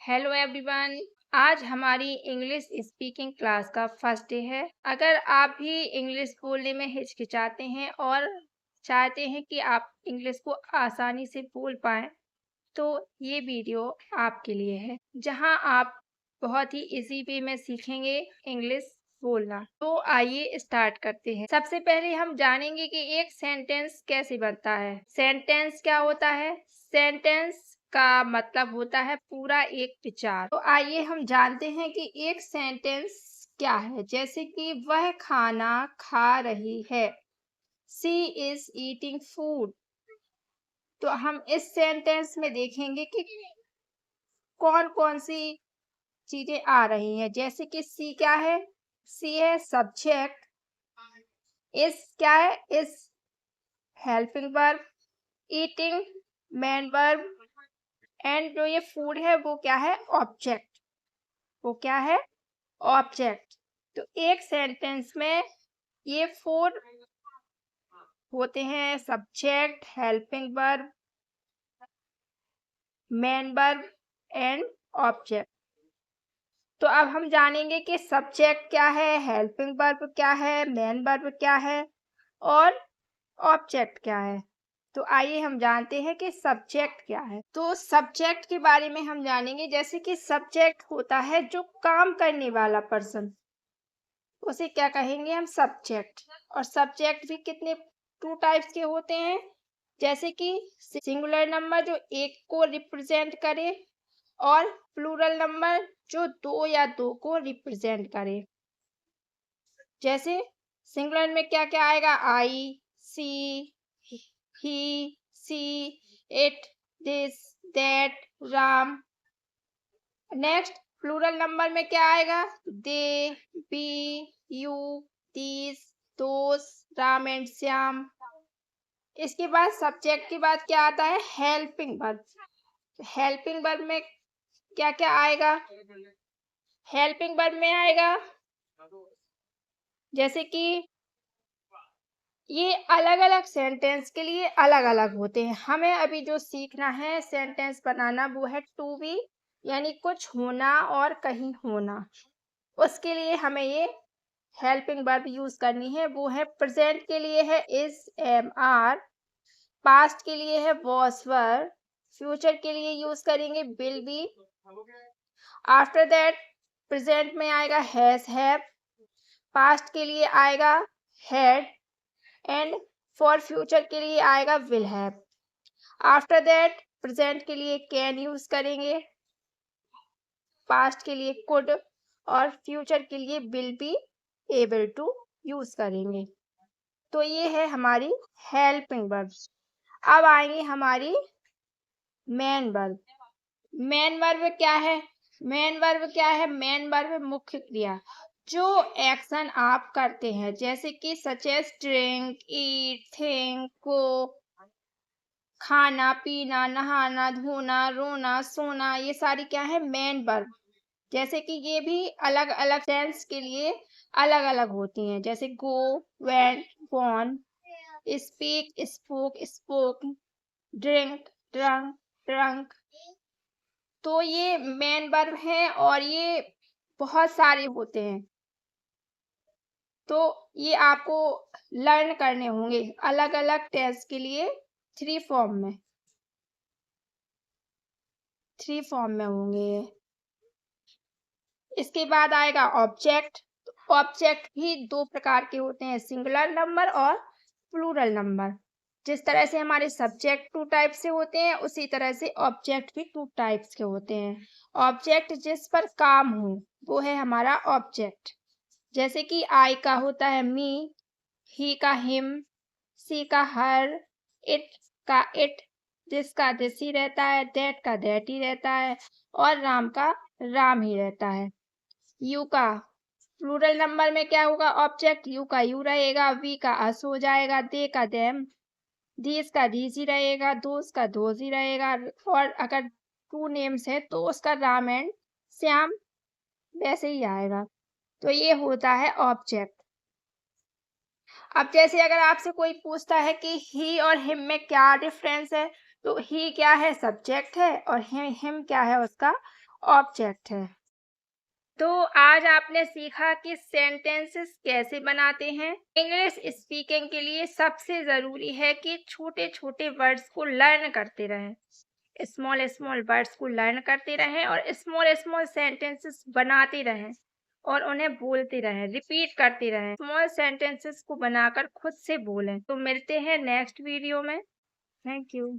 Hello everyone. आज हमारी English speaking class का फर्स्ट डे है। अगर आप भी इंग्लिश बोलने में हिचकिचाते हैं और चाहते हैं कि आप इंग्लिश को आसानी से बोल पाएं, तो ये वीडियो आपके लिए है, जहां आप बहुत ही इजी वे में सीखेंगे इंग्लिश बोलना। तो आइए स्टार्ट करते हैं। सबसे पहले हम जानेंगे कि एक सेंटेंस कैसे बनता है। सेंटेंस क्या होता है? सेंटेंस का मतलब होता है पूरा एक विचार। तो आइए हम जानते हैं कि एक सेंटेंस क्या है। जैसे कि वह खाना खा रही है। She is eating food. तो हम इस सेंटेंस में देखेंगे कि कौन कौन सी चीजें आ रही हैं। जैसे कि सी क्या है? सी है सब्जेक्ट। इस क्या है? इस helping verb. Eating main verb. And जो ये फूड है वो क्या है? ऑब्जेक्ट। वो क्या है? ऑब्जेक्ट। तो एक सेंटेंस में ये फोर होते हैं: subject, helping verb, main verb and object. तो अब हम जानेंगे कि सब्जेक्ट क्या है, हेल्पिंग वर्ब क्या है, मेन वर्ब क्या है और ऑब्जेक्ट क्या है। तो आइए हम जानते हैं कि सब्जेक्ट क्या है। तो सब्जेक्ट के बारे में हम जानेंगे। जैसे कि सब्जेक्ट होता है जो काम करने वाला पर्सन, उसे क्या कहेंगे हम? सब्जेक्ट। और सब्जेक्ट भी कितने टू टाइप्स के होते हैं। जैसे कि सिंगुलर नंबर जो एक को रिप्रेजेंट करे और प्लूरल नंबर जो दो या दो को रिप्रेजेंट करे। जैसे सिंगुलर में क्या क्या आएगा? I, she, he, she, it, this, that, Ram. Next plural number में क्या आएगा? They, we, you, these, those, Ram and Shyam. इसके बाद सब्जेक्ट के बाद क्या आता है? Helping verb. हेल्पिंग वर्ब में क्या क्या आएगा? हेल्पिंग वर्ब में आएगा जैसे कि ये अलग अलग सेंटेंस के लिए अलग अलग होते हैं। हमें अभी जो सीखना है सेंटेंस बनाना वो है टू बी, यानी कुछ होना और कहीं होना। उसके लिए हमें ये हेल्पिंग वर्ब यूज करनी है। वो है प्रेजेंट के लिए है इज, एम, आर। पास्ट के लिए है वॉज, वर। फ्यूचर के लिए यूज करेंगे will be. After that present में आएगा हैज, हैव। पास्ट के लिए आएगा हैड एंड फॉर फ्यूचर के लिए आएगा will have. After that present के लिए कैन यूज करेंगे, पास्ट के लिए कुड और फ्यूचर के लिए will be able to use करेंगे। तो ये है हमारी हेल्पिंग वर्ब। अब आएंगे हमारी मेन वर्ब। मेन वर्ब क्या है? मेन वर्ब क्या है? मेन वर्ब मुख्य क्रिया, जो एक्शन आप करते हैं। जैसे कि सच एज ड्रिंक, ईट, थिंक, गो। खाना, पीना, नहाना, धोना, रोना, सोना, ये सारी क्या है? Main verb. जैसे कि ये भी अलग अलग टेंस के लिए अलग अलग होती हैं। जैसे go, went, gone. Speak, spoke, spoke. Drink, drunk, drunk. तो ये मेन वर्ब है और ये बहुत सारे होते हैं। तो ये आपको लर्न करने होंगे अलग अलग टेंस के लिए। थ्री फॉर्म में होंगे ये। इसके बाद आएगा ऑब्जेक्ट। ऑब्जेक्ट भी दो प्रकार के होते हैं, सिंगुलर नंबर और प्लूरल नंबर। जिस तरह से हमारे सब्जेक्ट टू टाइप से होते हैं, उसी तरह से ऑब्जेक्ट भी टू टाइप्स के होते हैं। ऑब्जेक्ट जिस पर काम हो वो है हमारा ऑब्जेक्ट। जैसे कि आई का होता है मी, ही का हिम, सी का हर, इट का इट, दिस का दिस ही रहता है, दैट का दैट ही रहता है और राम का राम ही रहता है। यू का प्लूरल नंबर में क्या होगा? ऑब्जेक्ट। यू का यू रहेगा, वी का अस हो जाएगा, दे का देम, दीज का दीज ही रहेगा, दोस्त का दोज ही रहेगा। और अगर टू नेम्स है तो उसका राम एंड श्याम वैसे ही आएगा। तो ये होता है ऑब्जेक्ट। अब जैसे अगर आपसे कोई पूछता है कि ही और हिम में क्या डिफरेंस है, तो ही क्या है? सब्जेक्ट है और हिम क्या है? उसका ऑब्जेक्ट है। तो आज आपने सीखा कि सेंटेंसेस कैसे बनाते हैं। इंग्लिश स्पीकिंग के लिए सबसे ज़रूरी है कि छोटे-छोटे वर्ड्स को लर्न करते रहें। स्मॉल स्मॉल वर्ड्स को लर्न करते रहें और स्मॉल स्मॉल सेंटेंसेस बनाते रहें और उन्हें बोलते रहें, रिपीट करते रहें। स्मॉल सेंटेंसेस को बनाकर खुद से बोलें। तो मिलते हैं नेक्स्ट वीडियो में। Thank you.